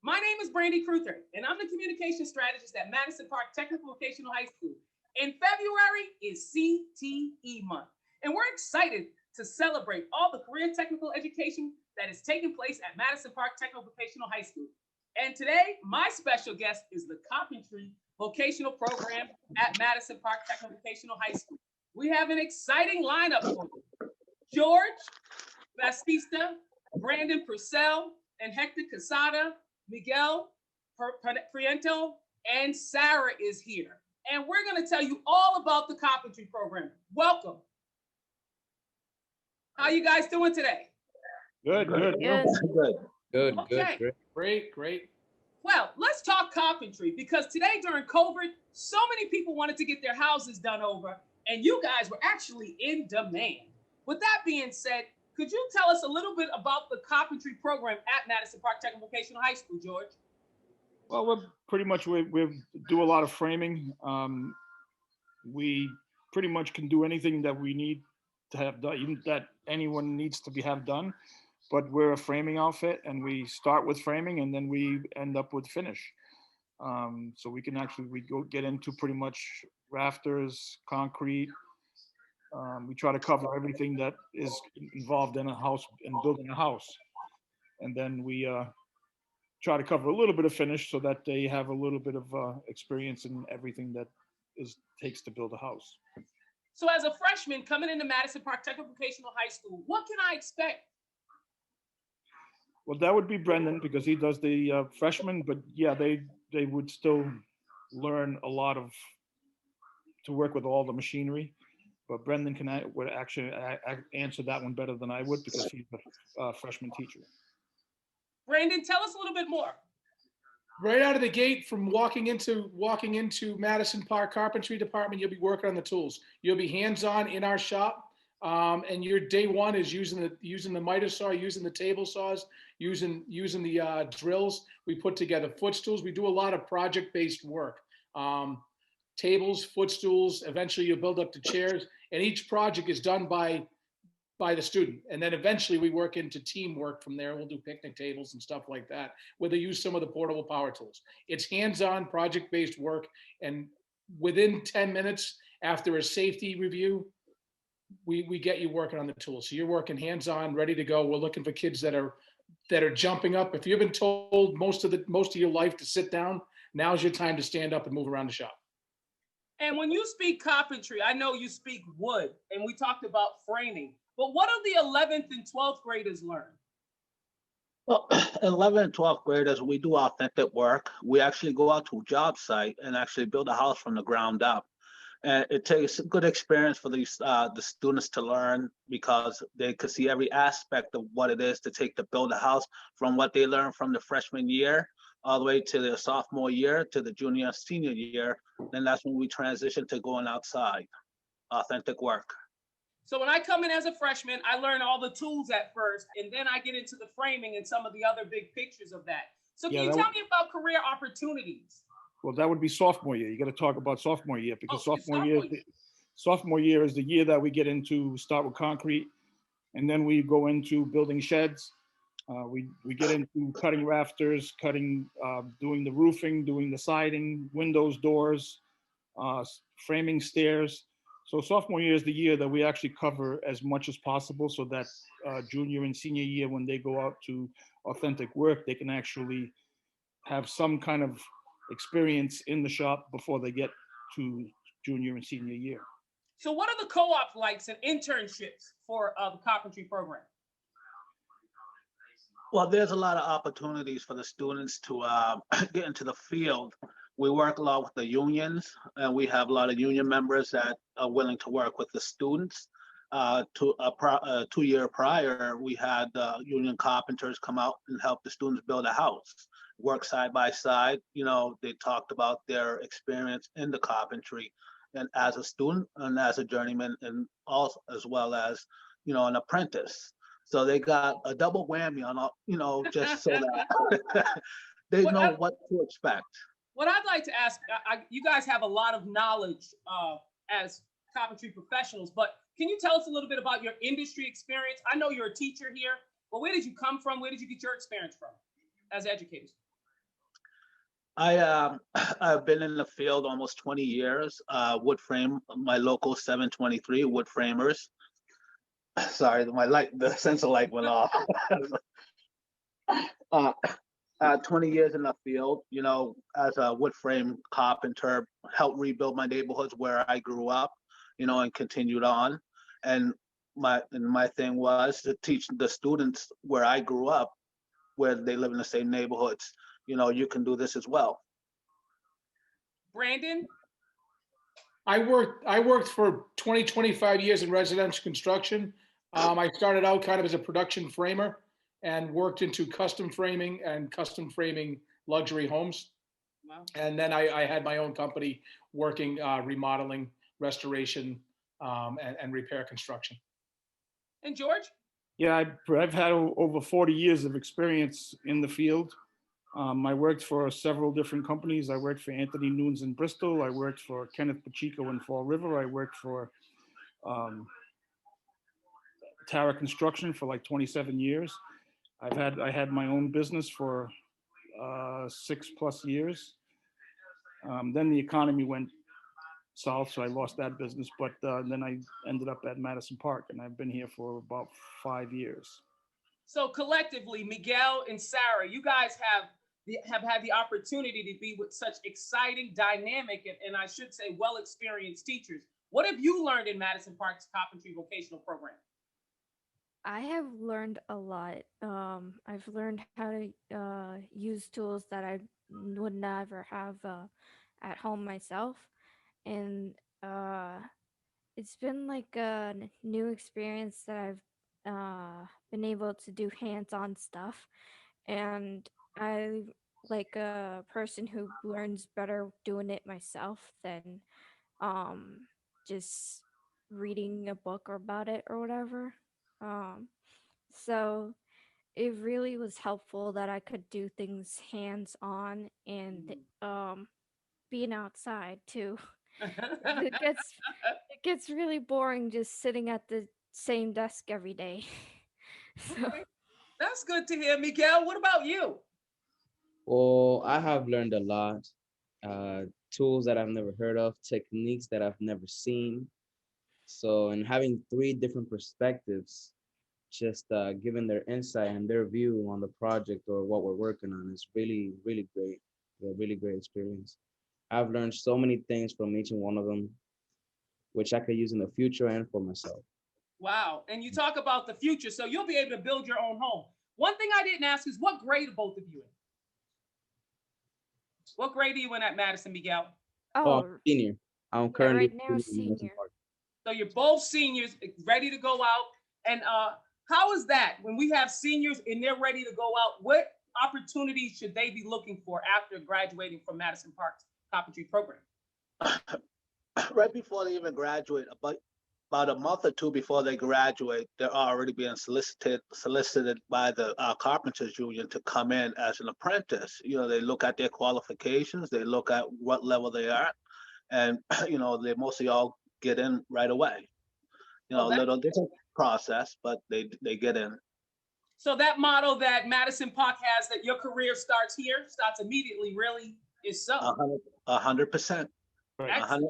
My name is Brandy Cruther, and I'm the communication strategist at Madison Park Technical Vocational High School. In February is CTE month, and we're excited to celebrate all the career technical education that is taking place at Madison Park Technical Vocational High School. And today, my special guest is the Carpentry vocational program at Madison Park Technical Vocational High School. We have an exciting lineup for you. George Bastista, Brandon Purcell, and Hector Casada, Miguel Priento, and Sarah is here. And we're going to tell you all about the Carpentry program. Welcome. How you guys doing today? Good. Good. Okay. Great. Well, let's talk carpentry, because today during COVID, so many people wanted to get their houses done over, and you guys were actually in demand. With that being said, could you tell us a little bit about the carpentry program at Madison Park Technical Vocational High School, George? Well, we do a lot of framing. We pretty much can do anything that we need to have done, even that anyone needs to have done. But we're a framing outfit, and we start with framing, and then we end up with finish. So we go get into pretty much rafters, concrete. We try to cover everything that is involved in a house and building a house, and then we try to cover a little bit of finish so that they have a little bit of experience in everything that takes to build a house. So as a freshman coming into Madison Park Technical Vocational High School, what can I expect? Well, that would be Brendan, because he does the freshman, but yeah, they would still learn a lot to work with all the machinery. But Brendan would actually answer that one better than I would, because he's a freshman teacher. Brandon, tell us a little bit more. Right out of the gate, from walking into Madison Park Carpentry Department, you'll be working on the tools. You'll be hands-on in our shop, and your day one is using the miter saw, using the table saws, using the drills. We put together footstools. We do a lot of project-based work. Tables, footstools. Eventually, you build up to chairs, and each project is done by the student. And then eventually we work into teamwork from there. We'll do picnic tables and stuff like that, where they use some of the portable power tools. It's hands-on project-based work. And within 10 minutes after a safety review, we get you working on the tools. So you're working hands-on, ready to go. We're looking for kids that are jumping up. If you've been told most of your life to sit down, now's your time to stand up and move around the shop. And when you speak carpentry, I know you speak wood, and we talked about framing. But what do the 11th and 12th graders learn? Well, 11th and 12th graders, we do authentic work. We actually go out to a job site and actually build a house from the ground up. And it takes good experience for the students to learn, because they could see every aspect of what it is to build a house, from what they learn from the freshman year all the way to the sophomore year to the junior senior year. Then that's when we transition to going outside. Authentic work. So when I come in as a freshman, I learn all the tools at first, and then I get into the framing and some of the other big pictures of that. So can you tell me about career opportunities? Well, that would be sophomore year. You got to talk about sophomore year, because sophomore year is the year that we start with concrete, and then we go into building sheds. We get into cutting rafters, doing the roofing, doing the siding, windows, doors, framing stairs. So sophomore year is the year that we actually cover as much as possible, so that junior and senior year, when they go out to authentic work, they can actually have some kind of experience in the shop before they get to junior and senior year. So what are the co-op likes and internships for the carpentry program? Well, there's a lot of opportunities for the students to get into the field. We work a lot with the unions, and we have a lot of union members that are willing to work with the students. 2 years prior, we had union carpenters come out and help the students build a house, work side by side. They talked about their experience in the carpentry, and as a student and as a journeyman, and also as well as an apprentice. So they got a double whammy on, just so that they know what to expect. What I'd like to ask, you guys have a lot of knowledge as carpentry professionals, but can you tell us a little bit about your industry experience? I know you're a teacher here, but where did you come from? Where did you get your experience from as educators? I've been in the field almost 20 years. Wood frame, my local 723 wood framers. Sorry, the sensor light went off. uh, 20 years in the field, you know, as a wood frame carpenter, helped rebuild my neighborhoods where I grew up, you know, and continued on. And my thing was to teach the students where I grew up, where they live in the same neighborhoods, you know, you can do this as well. Brandon? I worked for 25 years in residential construction. I started out kind of as a production framer and worked into custom framing luxury homes. Wow. And then I had my own company working remodeling, restoration, and repair construction. And George? Yeah, I've had over 40 years of experience in the field. I worked for several different companies. I worked for Anthony Nunes in Bristol. I worked for Kenneth Pacheco in Fall River. I worked for Tara Construction for like 27 years. I had my own business for 6+ years. Then the economy went south, so I lost that business. But then I ended up at Madison Park, and I've been here for about 5 years. So collectively, Miguel and Sarah, you guys have had the opportunity to be with such exciting, dynamic, and I should say well-experienced teachers. What have you learned in Madison Park's Carpentry vocational program? I have learned a lot. I've learned how to use tools that I would never have at home myself. And it's been like a new experience that I've been able to do hands-on stuff. And I like a person who learns better doing it myself than um, just reading a book about it or whatever. Um, so it really was helpful that I could do things hands on and being outside too. It gets really boring just sitting at the same desk every day. So Okay. That's good to hear, Miguel. What about you? Well, I have learned a lot. Tools that I've never heard of, techniques that I've never seen. So, and having 3 different perspectives, just giving their insight and their view on the project or what we're working on is really, really great. A really great experience. I've learned so many things from each and one of them, which I could use in the future and for myself. Wow. And you talk about the future, so you'll be able to build your own home. One thing I didn't ask is what grade are both of you in? What grade are you in at Madison, Miguel? Oh, I'm senior. I'm currently right now in Madison senior. Park. So you're both seniors ready to go out. And how is that when we have seniors and they're ready to go out? What opportunities should they be looking for after graduating from Madison Park's carpentry program? Right before they even graduate, about a month or 2 before they graduate, they're already being solicited by the Carpenters Union to come in as an apprentice. You know, they look at their qualifications, they look at what level they are, and you know, they mostly all get in right away. You know, a little different process, but they get in. So that motto that Madison Park has, that your career starts here, starts immediately, really is so. 100%. Excellent.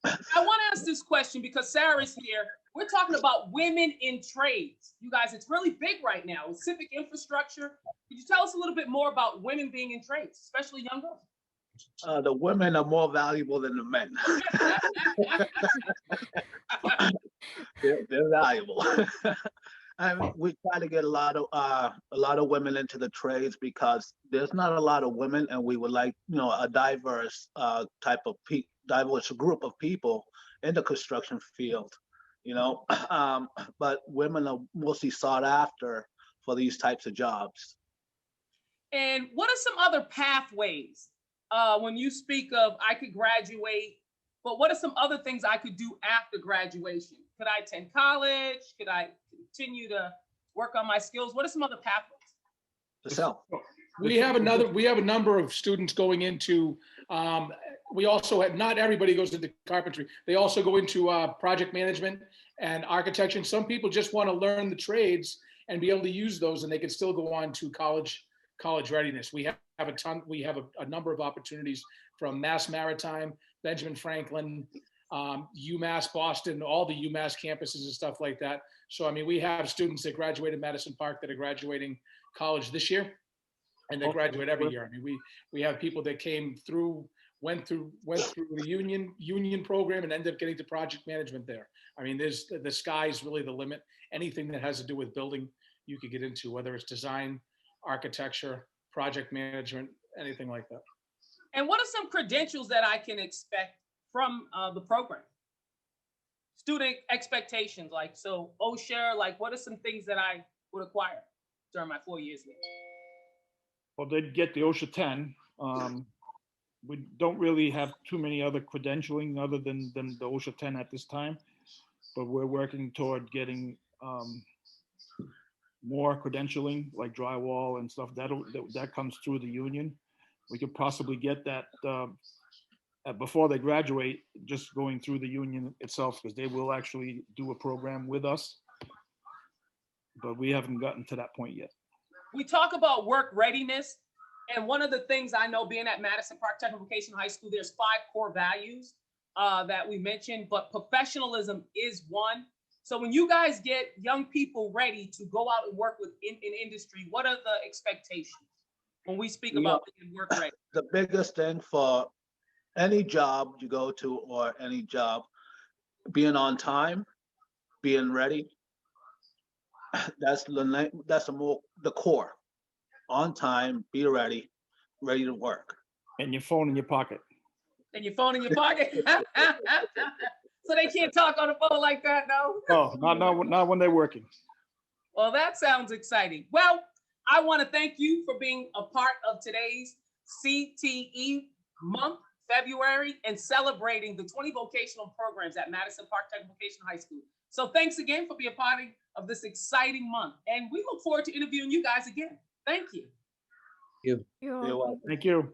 I want to ask this question because Sarah's here. We're talking about women in trades. You guys, it's really big right now with civic infrastructure. Could you tell us a little bit more about women being in trades, especially young girls? The women are more valuable than the men. they're valuable. I mean, we try to get a lot of women into the trades because there's not a lot of women, and we would like, you know, a diverse diverse group of people in the construction field, you know. But women are mostly sought after for these types of jobs. And what are some other pathways when you speak of I could graduate, but what are some other things I could do after graduation? Could I attend college? Could I continue to work on my skills? What are some other pathways? So We have a number of students going into, we also have, not everybody goes into carpentry. They also go into project management and architecture. And some people just want to learn the trades and be able to use those, and they can still go on to college college readiness. We have a number of opportunities from Mass Maritime, Benjamin Franklin, UMass Boston, all the UMass campuses and stuff like that. So, I mean, we have students that graduated Madison Park that are graduating college this year, and they graduate every year. I mean, we have people that went through the union program and ended up getting to project management there. I mean, the sky is really the limit. Anything that has to do with building, you could get into, whether it's design, architecture, project management, anything like that. And what are some credentials that I can expect from the program? Student expectations, like, so OSHA, like, what are some things that I would acquire during my 4 years there? Well, they'd get the OSHA 10. We don't really have too many other credentialing other than the OSHA 10 at this time, but we're working toward getting more credentialing, like drywall and stuff. That comes through the union. We could possibly get that before they graduate, just going through the union itself, because they will actually do a program with us. But we haven't gotten to that point yet. We talk about work readiness. And one of the things I know, being at Madison Park Technical Vocational High School, there's 5 core values that we mentioned, but professionalism is one. So when you guys get young people ready to go out and work in industry, what are the expectations when we speak about being work ready? The biggest thing for any job you go to, or any job, being on time, being ready, that's the core. On time, be ready to work. And your phone in your pocket. And your phone in your pocket? So they can't talk on the phone like that, no? No, not when they're working. Well, that sounds exciting. Well, I want to thank you for being a part of today's CTE month, February, and celebrating the 20 vocational programs at Madison Park Technical Vocational High School. So thanks again for being a part of this exciting month. And we look forward to interviewing you guys again. Thank you. You. You're You're welcome. Thank you.